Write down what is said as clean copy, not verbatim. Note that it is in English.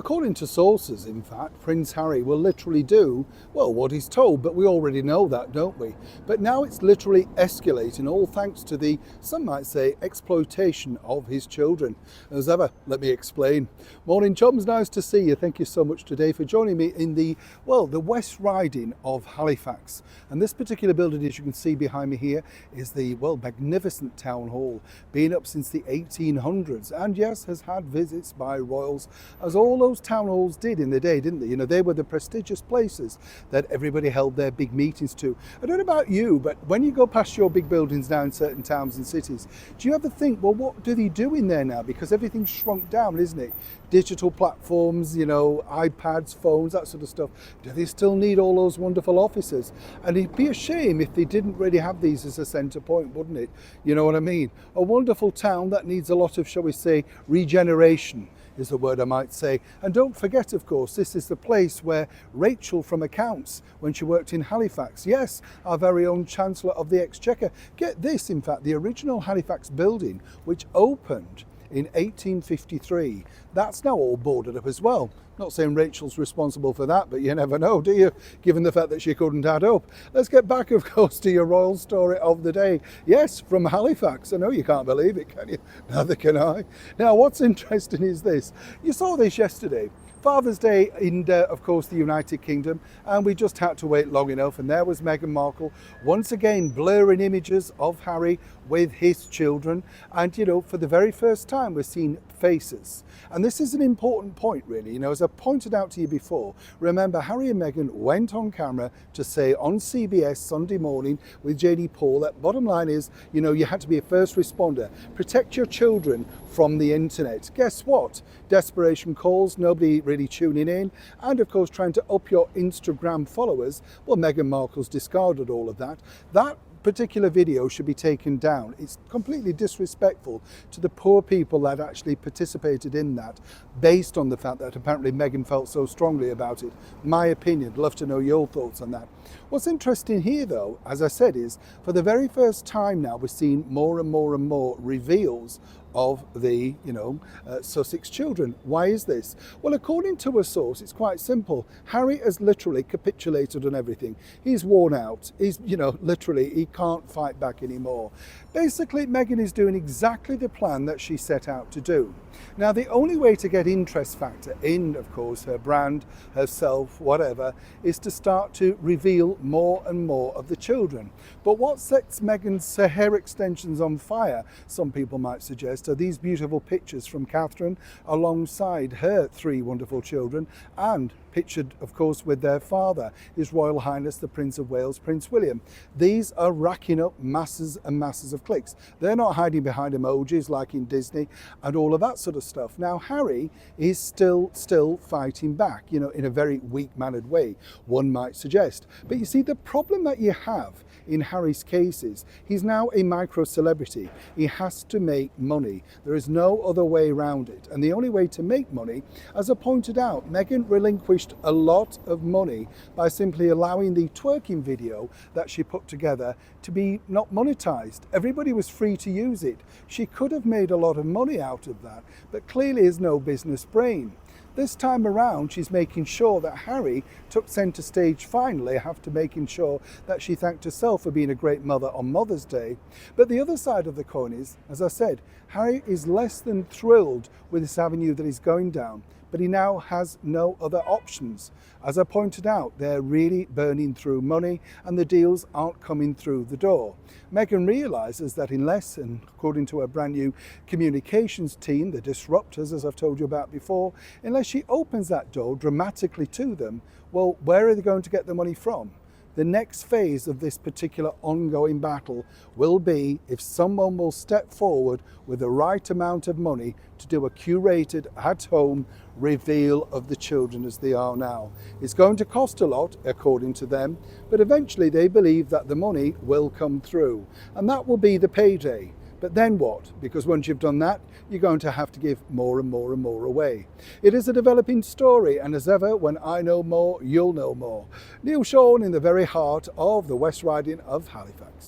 according to sources, in fact, Prince Harry will literally do, well, what he's told, but we already know that, don't we? But now it's literally escalating, all thanks to the, some might say, exploitation of his children. As ever, let me explain. Morning, chums, nice to see you. Thank you so much today for joining me in the, well, the West Riding of Halifax. And this particular building, as you can see behind me here, is the, well, magnificent town hall, been up since the 1800s, and yes, has had visits by royals, as all those town halls did in the day, didn't they? You know, they were the prestigious places that everybody held their big meetings to. I don't know about you, but when you go past your big buildings now in certain towns and cities, do you ever think, well, what do they do in there now? Because everything's shrunk down, isn't it? Digital platforms, you know, iPads, phones, that sort of stuff. Do they still need all those wonderful offices? And it'd be a shame if they didn't really have these as a centre point, wouldn't it? You know what I mean? A wonderful town that needs a lot of, shall we say, regeneration is the word I might say. And don't forget, of course, this is the place where Rachel from accounts, when she worked in Halifax, yes, our very own Chancellor of the Exchequer. Get this, in fact, the original Halifax building, which opened in 1853, that's now all boarded up as well. Not saying Rachel's responsible for that, but you never know, do you? Given the fact that she couldn't add up. Let's get back, of course, to your royal story of the day. Yes, from Halifax. I know you can't believe it, can you? Neither can I. Now, what's interesting is this. You saw this yesterday. Father's Day in, of course, the United Kingdom, and we just had to wait long enough, and there was Meghan Markle once again blurring images of Harry with his children, and you know, for the very first time we're seeing faces. And this is an important point, really. You know, as I pointed out to you before, remember Harry and Meghan went on camera to say on CBS Sunday morning with JD Paul that bottom line is, you know, you had to be a first responder, protect your children from the internet. Guess what? Desperation calls, nobody really tuning in, and of course trying to up your Instagram followers. Well, Meghan Markle's discarded all of that. That particular video should be taken down. It's completely disrespectful to the poor people that actually participated in that, based on the fact that apparently Meghan felt so strongly about it. My opinion, love to know your thoughts on that. What's interesting here though, as I said, is for the very first time now we're seeing more and more and more reveals of the, you know, Sussex children. Why is this? Well, according to a source, it's quite simple. Harry has literally capitulated on everything. He's worn out. He's, you know, literally, he can't fight back anymore. Basically, Meghan is doing exactly the plan that she set out to do. Now, the only way to get interest factor in, of course, her brand, herself, whatever, is to start to reveal more and more of the children. But what sets Meghan's hair extensions on fire, some people might suggest, are these beautiful pictures from Catherine alongside her three wonderful children, and pictured, of course, with their father, His Royal Highness the Prince of Wales, Prince William. These are racking up masses and masses of clicks. They're not hiding behind emojis like in Disney and all of that sort of stuff. Now, Harry is still fighting back, you know, in a very weak-mannered way, one might suggest. But you see, the problem that you have in Harry's case is he's now a micro-celebrity. He has to make money. There is no other way around it. And the only way to make money, as I pointed out, Meghan relinquished a lot of money by simply allowing the twerking video that she put together to be not monetized. Everybody was free to use it. She could have made a lot of money out of that, but clearly is no business brain. This time around, she's making sure that Harry took centre stage finally, after making sure that she thanked herself for being a great mother on Mother's Day. But the other side of the coin is, as I said, Harry is less than thrilled with this avenue that he's going down, but he now has no other options. As I pointed out, they're really burning through money and the deals aren't coming through the door. Meghan realises that unless, and according to her brand new communications team, the disruptors, as I've told you about before, unless she opens that door dramatically to them, well, where are they going to get the money from? The next phase of this particular ongoing battle will be if someone will step forward with the right amount of money to do a curated at-home reveal of the children as they are now. It's going to cost a lot, according to them, but eventually they believe that the money will come through, and that will be the payday. But then what? Because once you've done that, you're going to have to give more and more and more away. It is a developing story, and as ever, when I know more, you'll know more. Neil Sean in the very heart of the West Riding of Halifax.